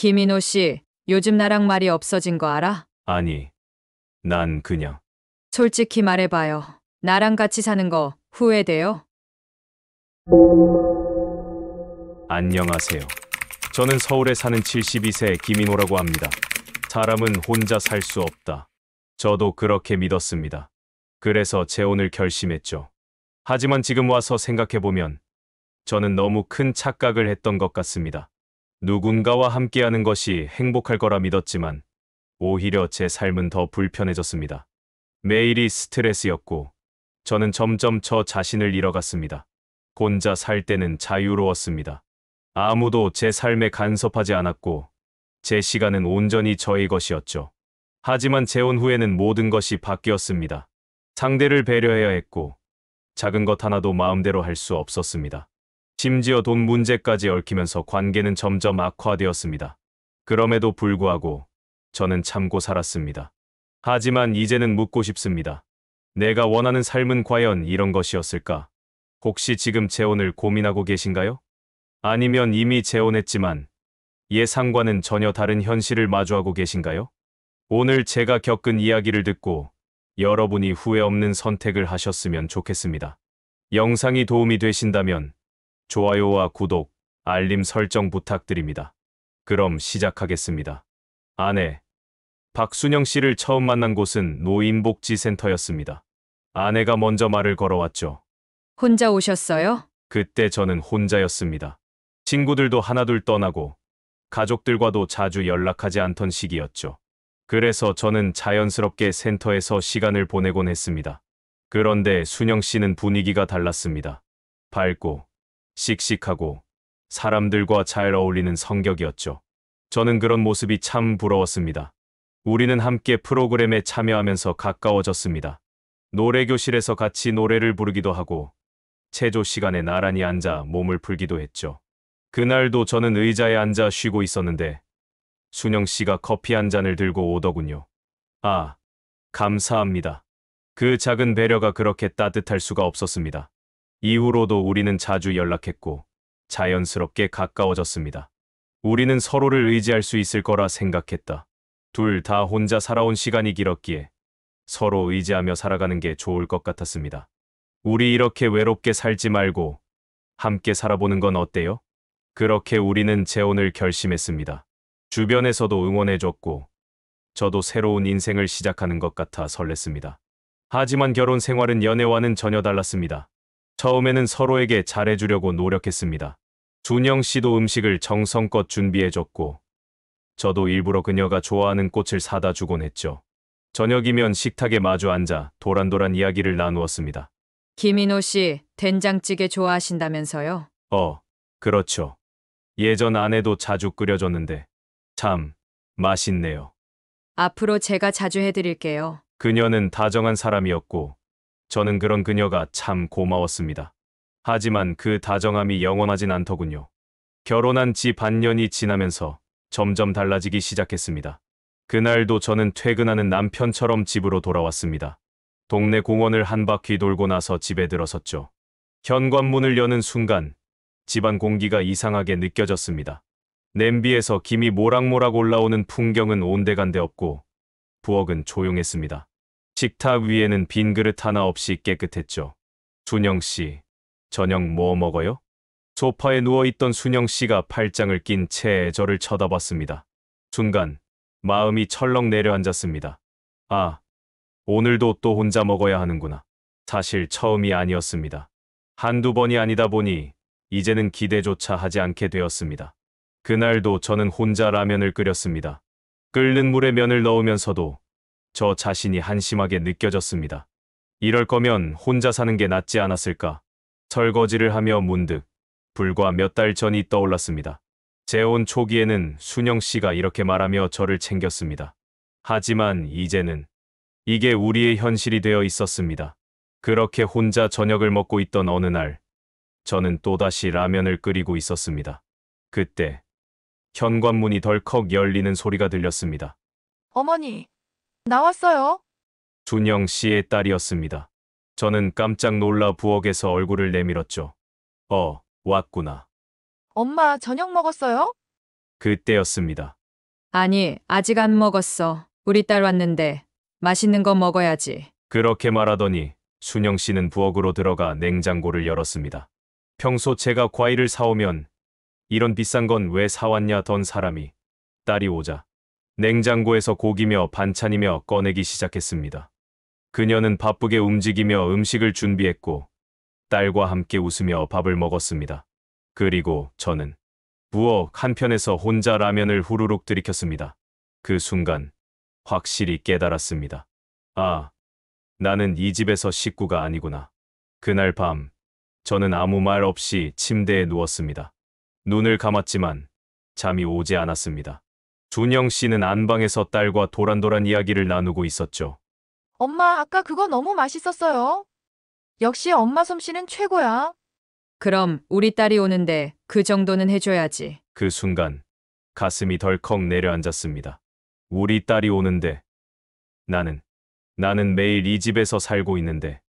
김인호 씨, 요즘 나랑 말이 없어진 거 알아? 아니, 난 그냥. 솔직히 말해봐요. 나랑 같이 사는 거 후회돼요? 안녕하세요. 저는 서울에 사는 72세 김인호라고 합니다. 사람은 혼자 살 수 없다. 저도 그렇게 믿었습니다. 그래서 재혼을 결심했죠. 하지만 지금 와서 생각해보면 저는 너무 큰 착각을 했던 것 같습니다. 누군가와 함께하는 것이 행복할 거라 믿었지만 오히려 제 삶은 더 불편해졌습니다. 매일이 스트레스였고 저는 점점 저 자신을 잃어갔습니다. 혼자 살 때는 자유로웠습니다. 아무도 제 삶에 간섭하지 않았고 제 시간은 온전히 저의 것이었죠. 하지만 재혼 후에는 모든 것이 바뀌었습니다. 상대를 배려해야 했고 작은 것 하나도 마음대로 할 수 없었습니다. 심지어 돈 문제까지 얽히면서 관계는 점점 악화되었습니다. 그럼에도 불구하고 저는 참고 살았습니다. 하지만 이제는 묻고 싶습니다. 내가 원하는 삶은 과연 이런 것이었을까? 혹시 지금 재혼을 고민하고 계신가요? 아니면 이미 재혼했지만 예상과는 전혀 다른 현실을 마주하고 계신가요? 오늘 제가 겪은 이야기를 듣고 여러분이 후회 없는 선택을 하셨으면 좋겠습니다. 영상이 도움이 되신다면 좋아요와 구독, 알림 설정 부탁드립니다. 그럼 시작하겠습니다. 아내 박순영 씨를 처음 만난 곳은 노인복지센터였습니다. 아내가 먼저 말을 걸어왔죠. 혼자 오셨어요? 그때 저는 혼자였습니다. 친구들도 하나둘 떠나고 가족들과도 자주 연락하지 않던 시기였죠. 그래서 저는 자연스럽게 센터에서 시간을 보내곤 했습니다. 그런데 순영 씨는 분위기가 달랐습니다. 밝고 씩씩하고 사람들과 잘 어울리는 성격이었죠. 저는 그런 모습이 참 부러웠습니다. 우리는 함께 프로그램에 참여하면서 가까워졌습니다. 노래교실에서 같이 노래를 부르기도 하고 체조 시간에 나란히 앉아 몸을 풀기도 했죠. 그날도 저는 의자에 앉아 쉬고 있었는데 순영 씨가 커피 한 잔을 들고 오더군요. 아, 감사합니다. 그 작은 배려가 그렇게 따뜻할 수가 없었습니다. 이후로도 우리는 자주 연락했고 자연스럽게 가까워졌습니다. 우리는 서로를 의지할 수 있을 거라 생각했다. 둘 다 혼자 살아온 시간이 길었기에 서로 의지하며 살아가는 게 좋을 것 같았습니다. 우리 이렇게 외롭게 살지 말고 함께 살아보는 건 어때요? 그렇게 우리는 재혼을 결심했습니다. 주변에서도 응원해줬고 저도 새로운 인생을 시작하는 것 같아 설렜습니다. 하지만 결혼 생활은 연애와는 전혀 달랐습니다. 처음에는 서로에게 잘해주려고 노력했습니다. 준영 씨도 음식을 정성껏 준비해줬고 저도 일부러 그녀가 좋아하는 꽃을 사다 주곤 했죠. 저녁이면 식탁에 마주 앉아 도란도란 이야기를 나누었습니다. 김인호 씨, 된장찌개 좋아하신다면서요? 그렇죠. 예전 아내도 자주 끓여줬는데 참 맛있네요. 앞으로 제가 자주 해드릴게요. 그녀는 다정한 사람이었고 저는 그런 그녀가 참 고마웠습니다. 하지만 그 다정함이 영원하진 않더군요. 결혼한 지 반년이 지나면서 점점 달라지기 시작했습니다. 그날도 저는 퇴근하는 남편처럼 집으로 돌아왔습니다. 동네 공원을 한 바퀴 돌고 나서 집에 들어섰죠. 현관문을 여는 순간 집안 공기가 이상하게 느껴졌습니다. 냄비에서 김이 모락모락 올라오는 풍경은 온데간데 없고 부엌은 조용했습니다. 식탁 위에는 빈 그릇 하나 없이 깨끗했죠. 순영 씨, 저녁 뭐 먹어요? 소파에 누워있던 순영 씨가 팔짱을 낀 채 저를 쳐다봤습니다. 순간 마음이 철렁 내려앉았습니다. 아, 오늘도 또 혼자 먹어야 하는구나. 사실 처음이 아니었습니다. 한두 번이 아니다 보니 이제는 기대조차 하지 않게 되었습니다. 그날도 저는 혼자 라면을 끓였습니다. 끓는 물에 면을 넣으면서도 저 자신이 한심하게 느껴졌습니다. 이럴 거면 혼자 사는 게 낫지 않았을까? 설거지를 하며 문득 불과 몇 달 전이 떠올랐습니다. 재혼 초기에는 순영 씨가 이렇게 말하며 저를 챙겼습니다. 하지만 이제는 이게 우리의 현실이 되어 있었습니다. 그렇게 혼자 저녁을 먹고 있던 어느 날, 저는 또다시 라면을 끓이고 있었습니다. 그때 현관문이 덜컥 열리는 소리가 들렸습니다. 어머니, 나왔어요? 순영 씨의 딸이었습니다. 저는 깜짝 놀라 부엌에서 얼굴을 내밀었죠. 왔구나. 엄마 저녁 먹었어요? 그때였습니다. 아니, 아직 안 먹었어. 우리 딸 왔는데 맛있는 거 먹어야지. 그렇게 말하더니 순영 씨는 부엌으로 들어가 냉장고를 열었습니다. 평소 제가 과일을 사오면 이런 비싼 건 왜 사왔냐던 사람이 딸이 오자 냉장고에서 고기며 반찬이며 꺼내기 시작했습니다. 그녀는 바쁘게 움직이며 음식을 준비했고 딸과 함께 웃으며 밥을 먹었습니다. 그리고 저는 부엌 한편에서 혼자 라면을 후루룩 들이켰습니다. 그 순간 확실히 깨달았습니다. 아, 나는 이 집에서 식구가 아니구나. 그날 밤 저는 아무 말 없이 침대에 누웠습니다. 눈을 감았지만 잠이 오지 않았습니다. 준영 씨는 안방에서 딸과 도란도란 이야기를 나누고 있었죠. 엄마, 아까 그거 너무 맛있었어요. 역시 엄마 솜씨는 최고야. 그럼 우리 딸이 오는데 그 정도는 해줘야지. 그 순간 가슴이 덜컥 내려앉았습니다. 우리 딸이 오는데 나는 매일 이 집에서 살고 있는데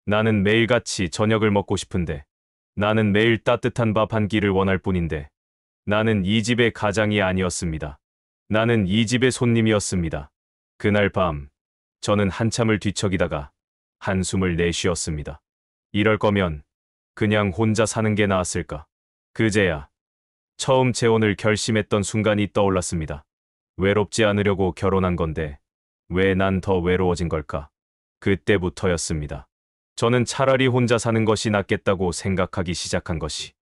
나는 매일같이 저녁을 먹고 싶은데 나는 매일 따뜻한 밥 한 끼를 원할 뿐인데 나는 이 집의 가장이 아니었습니다. 나는 이 집의 손님이었습니다. 그날 밤 저는 한참을 뒤척이다가 한숨을 내쉬었습니다. 이럴 거면 그냥 혼자 사는 게 나았을까. 그제야 처음 재혼을 결심했던 순간이 떠올랐습니다. 외롭지 않으려고 결혼한 건데 왜 난 더 외로워진 걸까? 그때부터였습니다. 저는 차라리 혼자 사는 것이 낫겠다고 생각하기 시작한 것이.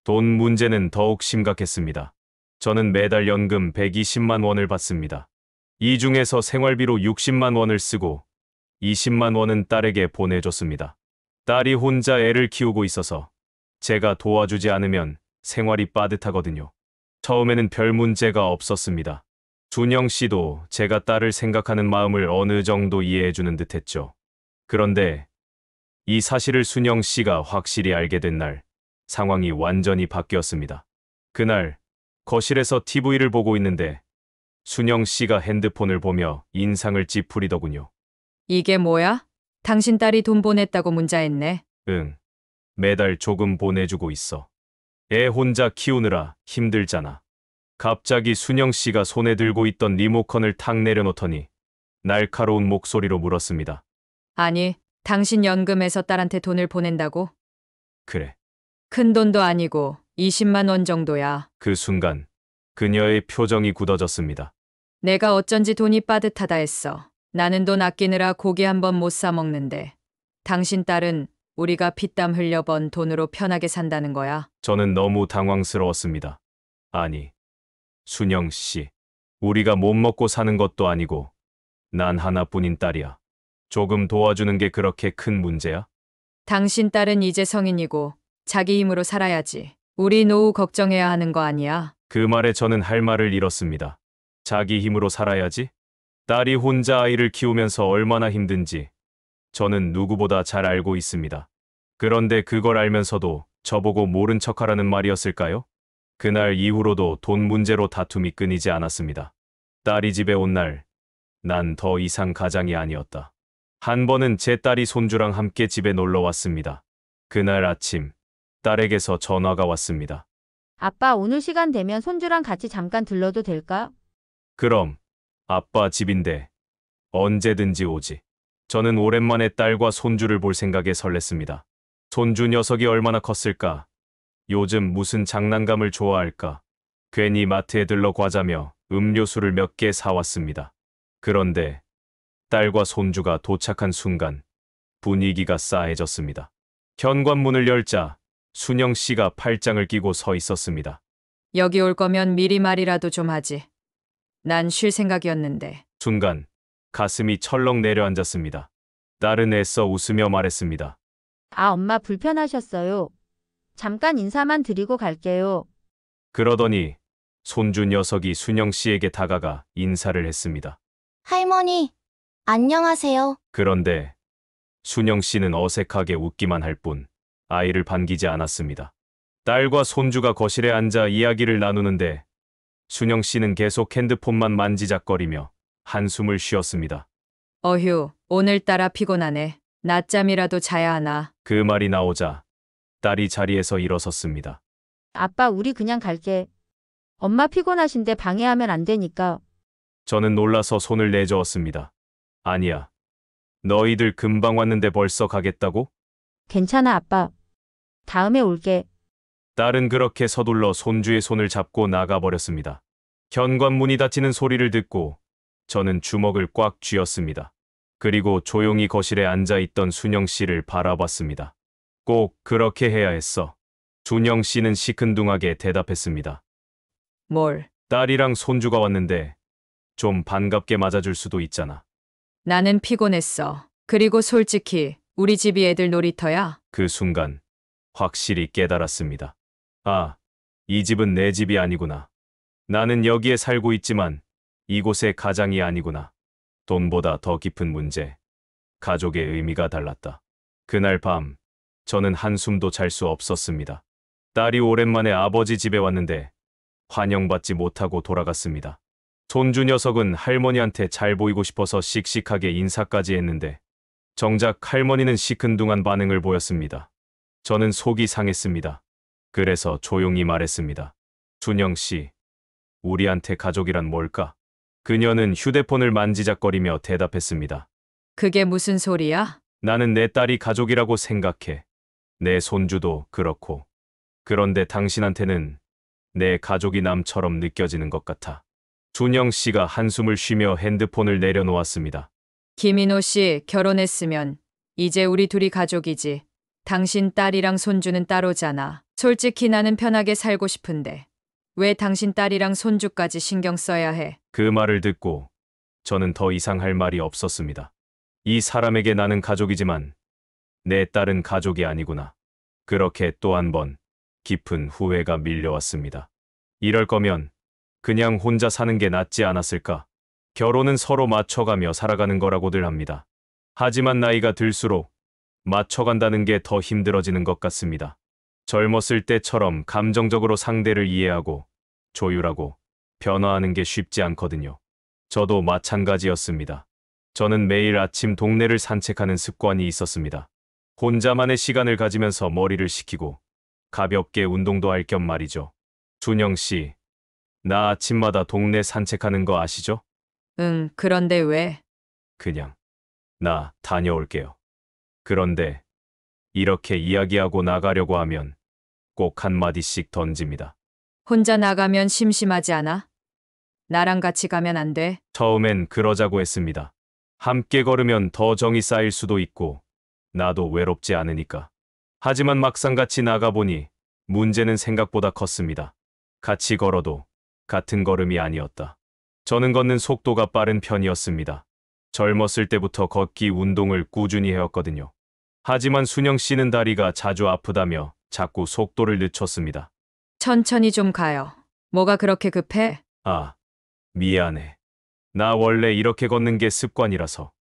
돈 문제는 더욱 심각했습니다. 저는 매달 연금 120만 원을 받습니다. 이 중에서 생활비로 60만 원을 쓰고 20만 원은 딸에게 보내줬습니다. 딸이 혼자 애를 키우고 있어서 제가 도와주지 않으면 생활이 빠듯하거든요. 처음에는 별 문제가 없었습니다. 준영 씨도 제가 딸을 생각하는 마음을 어느 정도 이해해주는 듯했죠. 그런데 이 사실을 순영 씨가 확실히 알게 된 날, 상황이 완전히 바뀌었습니다. 그날 거실에서 TV를 보고 있는데 순영 씨가 핸드폰을 보며 인상을 찌푸리더군요. 이게 뭐야? 당신 딸이 돈 보냈다고 문자했네. 응, 매달 조금 보내주고 있어. 애 혼자 키우느라 힘들잖아. 갑자기 순영 씨가 손에 들고 있던 리모컨을 탁 내려놓더니 날카로운 목소리로 물었습니다. 아니, 당신 연금에서 딸한테 돈을 보낸다고? 그래. 큰 돈도 아니고 20만 원 정도야. 그 순간 그녀의 표정이 굳어졌습니다. 내가 어쩐지 돈이 빠듯하다 했어. 나는 돈 아끼느라 고기 한 번 못 사 먹는데 당신 딸은 우리가 피땀 흘려 번 돈으로 편하게 산다는 거야. 저는 너무 당황스러웠습니다. 아니, 순영 씨, 우리가 못 먹고 사는 것도 아니고 난 하나뿐인 딸이야. 조금 도와주는 게 그렇게 큰 문제야? 당신 딸은 이제 성인이고 자기 힘으로 살아야지. 우리 노후 걱정해야 하는 거 아니야. 그 말에 저는 할 말을 잃었습니다. 자기 힘으로 살아야지? 딸이 혼자 아이를 키우면서 얼마나 힘든지 저는 누구보다 잘 알고 있습니다. 그런데 그걸 알면서도 저보고 모른 척하라는 말이었을까요? 그날 이후로도 돈 문제로 다툼이 끊이지 않았습니다. 딸이 집에 온 날, 난 더 이상 가장이 아니었다. 한 번은 제 딸이 손주랑 함께 집에 놀러 왔습니다. 그날 아침, 딸에게서 전화가 왔습니다. 아빠, 오늘 시간 되면 손주랑 같이 잠깐 들러도 될까? 그럼, 아빠 집인데 언제든지 오지. 저는 오랜만에 딸과 손주를 볼 생각에 설렜습니다. 손주 녀석이 얼마나 컸을까? 요즘 무슨 장난감을 좋아할까? 괜히 마트에 들러 과자며 음료수를 몇 개 사왔습니다. 그런데 딸과 손주가 도착한 순간 분위기가 싸해졌습니다. 현관문을 열자 순영 씨가 팔짱을 끼고 서 있었습니다. 여기 올 거면 미리 말이라도 좀 하지. 난 쉴 생각이었는데. 순간 가슴이 철렁 내려앉았습니다. 딸은 애써 웃으며 말했습니다. 아, 엄마 불편하셨어요. 잠깐 인사만 드리고 갈게요. 그러더니 손주 녀석이 순영 씨에게 다가가 인사를 했습니다. 할머니, 안녕하세요. 그런데 순영 씨는 어색하게 웃기만 할 뿐 아이를 반기지 않았습니다. 딸과 손주가 거실에 앉아 이야기를 나누는데 순영 씨는 계속 핸드폰만 만지작거리며 한숨을 쉬었습니다. 어휴, 오늘따라 피곤하네. 낮잠이라도 자야 하나. 그 말이 나오자 딸이 자리에서 일어섰습니다. 아빠, 우리 그냥 갈게. 엄마 피곤하신데 방해하면 안 되니까. 저는 놀라서 손을 내저었습니다. 아니야. 너희들 금방 왔는데 벌써 가겠다고? 괜찮아, 아빠. 다음에 올게. 딸은 그렇게 서둘러 손주의 손을 잡고 나가버렸습니다. 현관문이 닫히는 소리를 듣고 저는 주먹을 꽉 쥐었습니다. 그리고 조용히 거실에 앉아있던 순영 씨를 바라봤습니다. 꼭 그렇게 해야 했어. 순영 씨는 시큰둥하게 대답했습니다. 뭘? 딸이랑 손주가 왔는데 좀 반갑게 맞아줄 수도 있잖아. 나는 피곤했어. 그리고 솔직히 우리 집이 애들 놀이터야. 그 순간 확실히 깨달았습니다. 아, 이 집은 내 집이 아니구나. 나는 여기에 살고 있지만 이곳의 가장이 아니구나. 돈보다 더 깊은 문제. 가족의 의미가 달랐다. 그날 밤 저는 한숨도 잘 수 없었습니다. 딸이 오랜만에 아버지 집에 왔는데 환영받지 못하고 돌아갔습니다. 손주 녀석은 할머니한테 잘 보이고 싶어서 씩씩하게 인사까지 했는데 정작 할머니는 시큰둥한 반응을 보였습니다. 저는 속이 상했습니다. 그래서 조용히 말했습니다. 순영 씨, 우리한테 가족이란 뭘까? 그녀는 휴대폰을 만지작거리며 대답했습니다. 그게 무슨 소리야? 나는 내 딸이 가족이라고 생각해. 내 손주도 그렇고. 그런데 당신한테는 내 가족이 남처럼 느껴지는 것 같아. 순영 씨가 한숨을 쉬며 핸드폰을 내려놓았습니다. 김인호 씨 결혼했으면 이제 우리 둘이 가족이지. 당신 딸이랑 손주는 따로잖아. 솔직히 나는 편하게 살고 싶은데 왜 당신 딸이랑 손주까지 신경 써야 해? 그 말을 듣고 저는 더 이상 할 말이 없었습니다. 이 사람에게 나는 가족이지만 내 딸은 가족이 아니구나. 그렇게 또 한 번 깊은 후회가 밀려왔습니다. 이럴 거면 그냥 혼자 사는 게 낫지 않았을까? 결혼은 서로 맞춰가며 살아가는 거라고들 합니다. 하지만 나이가 들수록 맞춰간다는 게 더 힘들어지는 것 같습니다. 젊었을 때처럼 감정적으로 상대를 이해하고 조율하고 변화하는 게 쉽지 않거든요. 저도 마찬가지였습니다. 저는 매일 아침 동네를 산책하는 습관이 있었습니다. 혼자만의 시간을 가지면서 머리를 식히고 가볍게 운동도 할 겸 말이죠. 순영 씨, 나 아침마다 동네 산책하는 거 아시죠? 응, 그런데 왜? 그냥 나 다녀올게요. 그런데 이렇게 이야기하고 나가려고 하면 꼭 한마디씩 던집니다. 혼자 나가면 심심하지 않아? 나랑 같이 가면 안 돼? 처음엔 그러자고 했습니다. 함께 걸으면 더 정이 쌓일 수도 있고 나도 외롭지 않으니까. 하지만 막상 같이 나가보니 문제는 생각보다 컸습니다. 같이 걸어도 같은 걸음이 아니었다. 저는 걷는 속도가 빠른 편이었습니다. 젊었을 때부터 걷기 운동을 꾸준히 해왔거든요. 하지만 순영 씨는 다리가 자주 아프다며 자꾸 속도를 늦췄습니다. 천천히 좀 가요. 뭐가 그렇게 급해? 아, 미안해. 나 원래 이렇게 걷는 게 습관이라서.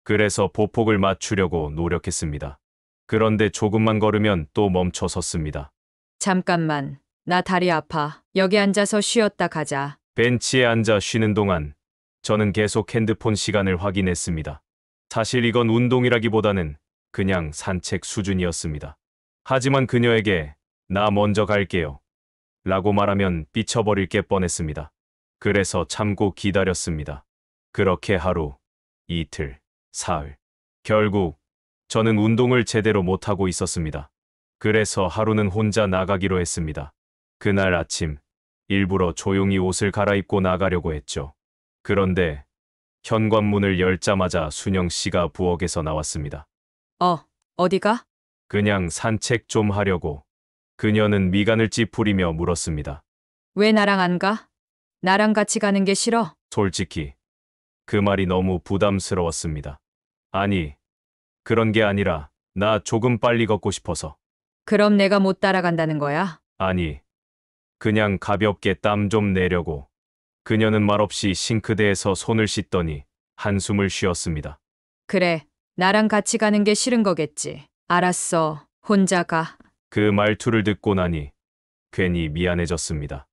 그래서 보폭을 맞추려고 노력했습니다. 그런데 조금만 걸으면 또 멈춰 섰습니다. 잠깐만. 나 다리 아파. 여기 앉아서 쉬었다 가자. 벤치에 앉아 쉬는 동안 저는 계속 핸드폰 시간을 확인했습니다. 사실 이건 운동이라기보다는 그냥 산책 수준이었습니다. 하지만 그녀에게 나 먼저 갈게요 라고 말하면 삐쳐버릴 게 뻔했습니다. 그래서 참고 기다렸습니다. 그렇게 하루, 이틀, 사흘. 결국 저는 운동을 제대로 못하고 있었습니다. 그래서 하루는 혼자 나가기로 했습니다. 그날 아침 일부러 조용히 옷을 갈아입고 나가려고 했죠. 그런데 현관문을 열자마자 순영 씨가 부엌에서 나왔습니다. 어디가? 그냥 산책 좀 하려고. 그녀는 미간을 찌푸리며 물었습니다. 왜 나랑 안 가? 나랑 같이 가는 게 싫어? 솔직히 그 말이 너무 부담스러웠습니다. 아니, 그런 게 아니라 나 조금 빨리 걷고 싶어서. 그럼 내가 못 따라간다는 거야? 아니, 그냥 가볍게 땀 좀 내려고. 그녀는 말없이 싱크대에서 손을 씻더니 한숨을 쉬었습니다. 그래. 나랑 같이 가는 게 싫은 거겠지. 알았어. 혼자 가. 그 말투를 듣고 나니 괜히 미안해졌습니다.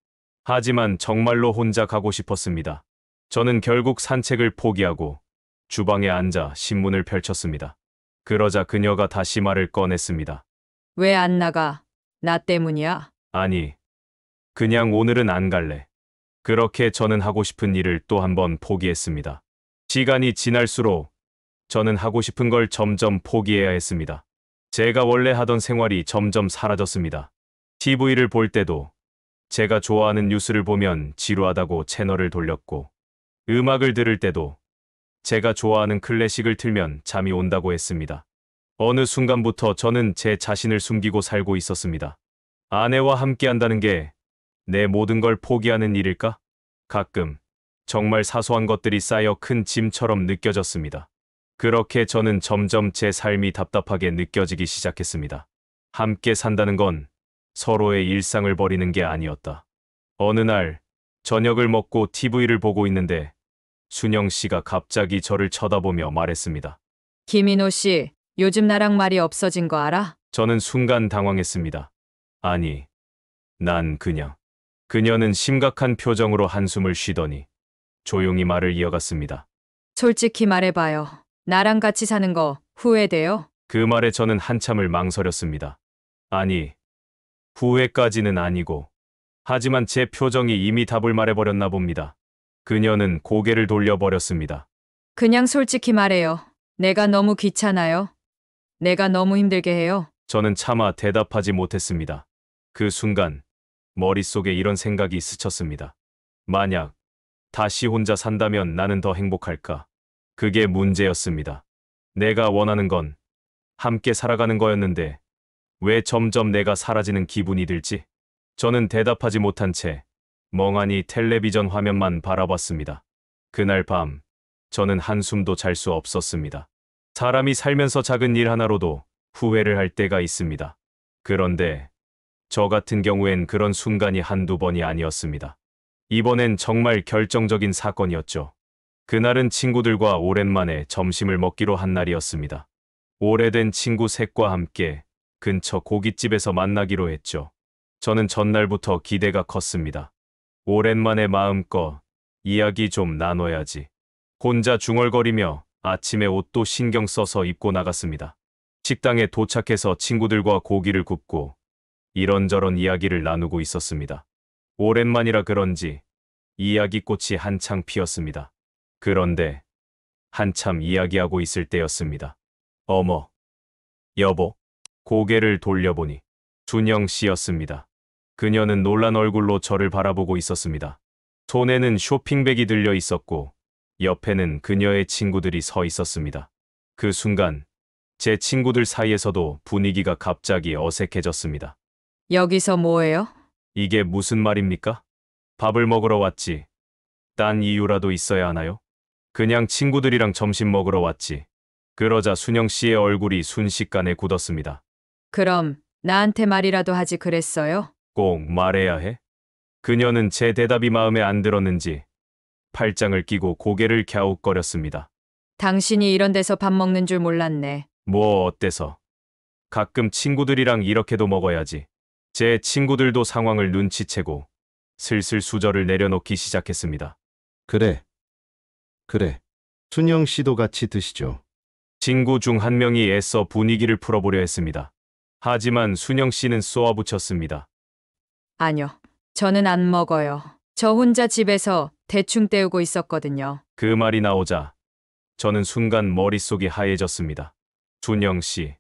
하지만 정말로 혼자 가고 싶었습니다. 저는 결국 산책을 포기하고 주방에 앉아 신문을 펼쳤습니다. 그러자 그녀가 다시 말을 꺼냈습니다. 왜 안 나가? 나 때문이야? 아니, 그냥 오늘은 안 갈래. 그렇게 저는 하고 싶은 일을 또 한 번 포기했습니다. 시간이 지날수록 저는 하고 싶은 걸 점점 포기해야 했습니다. 제가 원래 하던 생활이 점점 사라졌습니다. TV를 볼 때도 제가 좋아하는 뉴스를 보면 지루하다고 채널을 돌렸고, 음악을 들을 때도 제가 좋아하는 클래식을 틀면 잠이 온다고 했습니다. 어느 순간부터 저는 제 자신을 숨기고 살고 있었습니다. 아내와 함께 한다는 게 내 모든 걸 포기하는 일일까? 가끔 정말 사소한 것들이 쌓여 큰 짐처럼 느껴졌습니다. 그렇게 저는 점점 제 삶이 답답하게 느껴지기 시작했습니다. 함께 산다는 건 서로의 일상을 버리는 게 아니었다. 어느 날 저녁을 먹고 TV를 보고 있는데 순영 씨가 갑자기 저를 쳐다보며 말했습니다. 김인호 씨, 요즘 나랑 말이 없어진 거 알아? 저는 순간 당황했습니다. 아니, 난 그냥. 그녀는 심각한 표정으로 한숨을 쉬더니 조용히 말을 이어갔습니다. 솔직히 말해봐요. 나랑 같이 사는 거 후회돼요? 그 말에 저는 한참을 망설였습니다. 아니, 후회까지는 아니고, 하지만 제 표정이 이미 답을 말해버렸나 봅니다. 그녀는 고개를 돌려버렸습니다. 그냥 솔직히 말해요. 내가 너무 귀찮아요. 내가 너무 힘들게 해요. 저는 차마 대답하지 못했습니다. 그 순간 머릿속에 이런 생각이 스쳤습니다. 만약 다시 혼자 산다면 나는 더 행복할까? 그게 문제였습니다. 내가 원하는 건 함께 살아가는 거였는데 왜 점점 내가 사라지는 기분이 들지? 저는 대답하지 못한 채 멍하니 텔레비전 화면만 바라봤습니다. 그날 밤 저는 한숨도 잘 수 없었습니다. 사람이 살면서 작은 일 하나로도 후회를 할 때가 있습니다. 그런데 저 같은 경우엔 그런 순간이 한두 번이 아니었습니다. 이번엔 정말 결정적인 사건이었죠. 그날은 친구들과 오랜만에 점심을 먹기로 한 날이었습니다. 오래된 친구 셋과 함께 근처 고깃집에서 만나기로 했죠. 저는 전날부터 기대가 컸습니다. 오랜만에 마음껏 이야기 좀 나눠야지. 혼자 중얼거리며 아침에 옷도 신경 써서 입고 나갔습니다. 식당에 도착해서 친구들과 고기를 굽고 이런저런 이야기를 나누고 있었습니다. 오랜만이라 그런지 이야기꽃이 한창 피었습니다. 그런데 한참 이야기하고 있을 때였습니다. 어머, 여보, 고개를 돌려보니 순영 씨였습니다. 그녀는 놀란 얼굴로 저를 바라보고 있었습니다. 손에는 쇼핑백이 들려 있었고 옆에는 그녀의 친구들이 서 있었습니다. 그 순간 제 친구들 사이에서도 분위기가 갑자기 어색해졌습니다. 여기서 뭐해요? 이게 무슨 말입니까? 밥을 먹으러 왔지. 딴 이유라도 있어야 하나요? 그냥 친구들이랑 점심 먹으러 왔지. 그러자 순영 씨의 얼굴이 순식간에 굳었습니다. 그럼 나한테 말이라도 하지 그랬어요? 꼭 말해야 해? 그녀는 제 대답이 마음에 안 들었는지 팔짱을 끼고 고개를 갸웃거렸습니다. 당신이 이런 데서 밥 먹는 줄 몰랐네. 뭐 어때서? 가끔 친구들이랑 이렇게도 먹어야지. 제 친구들도 상황을 눈치채고 슬슬 수저를 내려놓기 시작했습니다. 그래. 순영 씨도 같이 드시죠. 친구 중 한 명이 애써 분위기를 풀어보려 했습니다. 하지만 순영 씨는 쏘아붙였습니다. 아니요. 저는 안 먹어요. 저 혼자 집에서 대충 때우고 있었거든요. 그 말이 나오자 저는 순간 머릿속이 하얘졌습니다. 순영 씨,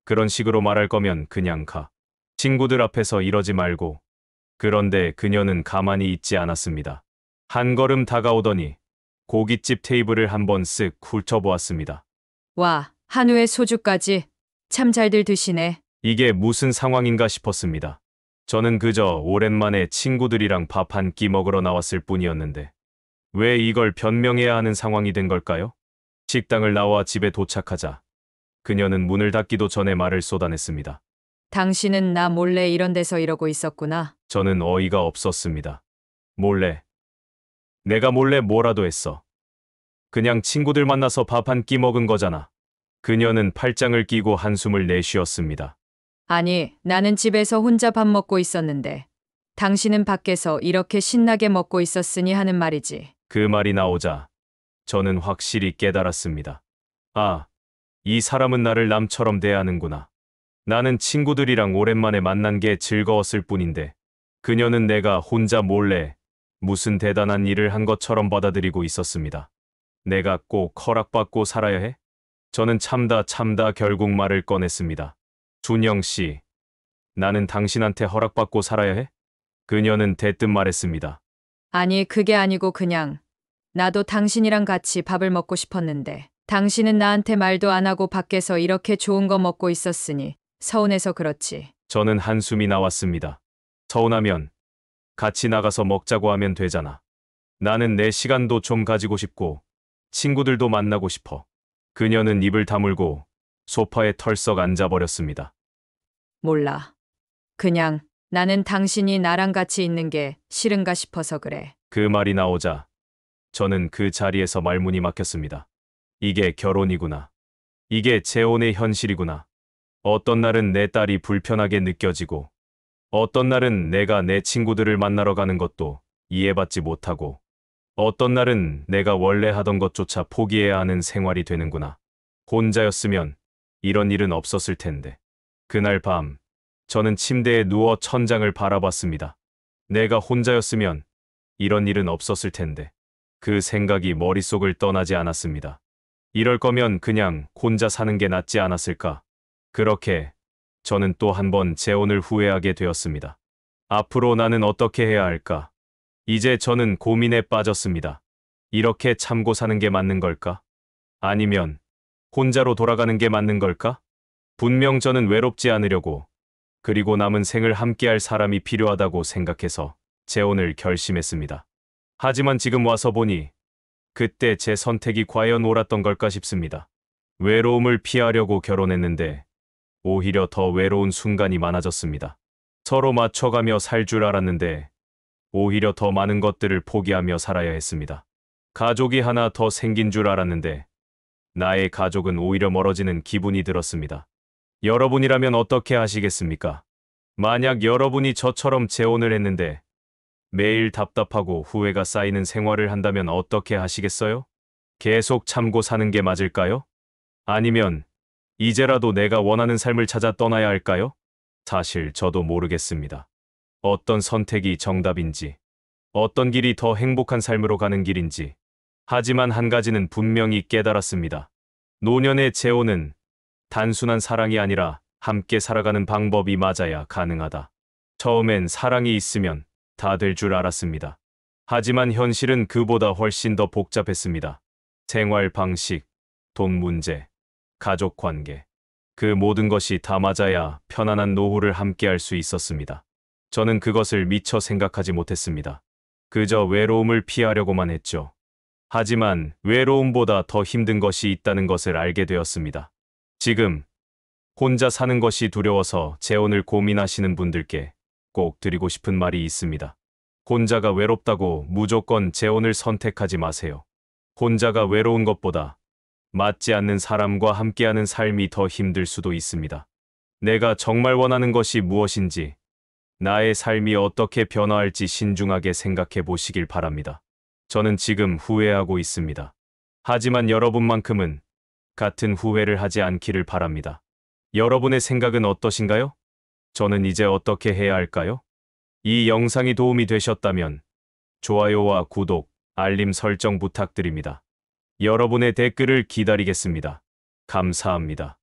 그런 식으로 말할 거면 그냥 가. 친구들 앞에서 이러지 말고. 그런데 그녀는 가만히 있지 않았습니다. 한 걸음 다가오더니 고깃집 테이블을 한번 쓱 훑어보았습니다. 와, 한우에 소주까지. 참 잘들 드시네. 이게 무슨 상황인가 싶었습니다. 저는 그저 오랜만에 친구들이랑 밥 한 끼 먹으러 나왔을 뿐이었는데 왜 이걸 변명해야 하는 상황이 된 걸까요? 식당을 나와 집에 도착하자 그녀는 문을 닫기도 전에 말을 쏟아냈습니다. 당신은 나 몰래 이런 데서 이러고 있었구나. 저는 어이가 없었습니다. 몰래? 내가 몰래 뭐라도 했어. 그냥 친구들 만나서 밥 한 끼 먹은 거잖아. 그녀는 팔짱을 끼고 한숨을 내쉬었습니다. 아니, 나는 집에서 혼자 밥 먹고 있었는데 당신은 밖에서 이렇게 신나게 먹고 있었으니 하는 말이지. 그 말이 나오자 저는 확실히 깨달았습니다. 아, 이 사람은 나를 남처럼 대하는구나. 나는 친구들이랑 오랜만에 만난 게 즐거웠을 뿐인데 그녀는 내가 혼자 몰래 무슨 대단한 일을 한 것처럼 받아들이고 있었습니다. 내가 꼭 허락받고 살아야 해? 저는 참다 결국 말을 꺼냈습니다. 준영 씨, 나는 당신한테 허락받고 살아야 해? 그녀는 대뜸 말했습니다. 아니, 그게 아니고 그냥 나도 당신이랑 같이 밥을 먹고 싶었는데 당신은 나한테 말도 안 하고 밖에서 이렇게 좋은 거 먹고 있었으니 서운해서 그렇지. 저는 한숨이 나왔습니다. 서운하면 같이 나가서 먹자고 하면 되잖아. 나는 내 시간도 좀 가지고 싶고 친구들도 만나고 싶어. 그녀는 입을 다물고 소파에 털썩 앉아버렸습니다. 몰라. 그냥 나는 당신이 나랑 같이 있는 게 싫은가 싶어서 그래. 그 말이 나오자 저는 그 자리에서 말문이 막혔습니다. 이게 결혼이구나. 이게 재혼의 현실이구나. 어떤 날은 내 딸이 불편하게 느껴지고 어떤 날은 내가 내 친구들을 만나러 가는 것도 이해받지 못하고 어떤 날은 내가 원래 하던 것조차 포기해야 하는 생활이 되는구나. 혼자였으면 이런 일은 없었을 텐데. 그날 밤 저는 침대에 누워 천장을 바라봤습니다. 내가 혼자였으면 이런 일은 없었을 텐데. 그 생각이 머릿속을 떠나지 않았습니다. 이럴 거면 그냥 혼자 사는 게 낫지 않았을까? 그렇게 저는 또 한 번 재혼을 후회하게 되었습니다. 앞으로 나는 어떻게 해야 할까? 이제 저는 고민에 빠졌습니다. 이렇게 참고 사는 게 맞는 걸까? 아니면 혼자로 돌아가는 게 맞는 걸까? 분명 저는 외롭지 않으려고 그리고 남은 생을 함께할 사람이 필요하다고 생각해서 재혼을 결심했습니다. 하지만 지금 와서 보니 그때 제 선택이 과연 옳았던 걸까 싶습니다. 외로움을 피하려고 결혼했는데 오히려 더 외로운 순간이 많아졌습니다. 서로 맞춰가며 살 줄 알았는데 오히려 더 많은 것들을 포기하며 살아야 했습니다. 가족이 하나 더 생긴 줄 알았는데 나의 가족은 오히려 멀어지는 기분이 들었습니다. 여러분이라면 어떻게 하시겠습니까? 만약 여러분이 저처럼 재혼을 했는데 매일 답답하고 후회가 쌓이는 생활을 한다면 어떻게 하시겠어요? 계속 참고 사는 게 맞을까요? 아니면 이제라도 내가 원하는 삶을 찾아 떠나야 할까요? 사실 저도 모르겠습니다. 어떤 선택이 정답인지, 어떤 길이 더 행복한 삶으로 가는 길인지. 하지만 한 가지는 분명히 깨달았습니다. 노년의 재혼은 단순한 사랑이 아니라 함께 살아가는 방법이 맞아야 가능하다. 처음엔 사랑이 있으면 다 될 줄 알았습니다. 하지만 현실은 그보다 훨씬 더 복잡했습니다. 생활 방식, 돈 문제, 가족 관계. 그 모든 것이 다 맞아야 편안한 노후를 함께할 수 있었습니다. 저는 그것을 미처 생각하지 못했습니다. 그저 외로움을 피하려고만 했죠. 하지만 외로움보다 더 힘든 것이 있다는 것을 알게 되었습니다. 지금 혼자 사는 것이 두려워서 재혼을 고민하시는 분들께 꼭 드리고 싶은 말이 있습니다. 혼자가 외롭다고 무조건 재혼을 선택하지 마세요. 혼자가 외로운 것보다 맞지 않는 사람과 함께하는 삶이 더 힘들 수도 있습니다. 내가 정말 원하는 것이 무엇인지, 나의 삶이 어떻게 변화할지 신중하게 생각해 보시길 바랍니다. 저는 지금 후회하고 있습니다. 하지만 여러분만큼은 같은 후회를 하지 않기를 바랍니다. 여러분의 생각은 어떠신가요? 저는 이제 어떻게 해야 할까요? 이 영상이 도움이 되셨다면 좋아요와 구독, 알림 설정 부탁드립니다. 여러분의 댓글을 기다리겠습니다. 감사합니다.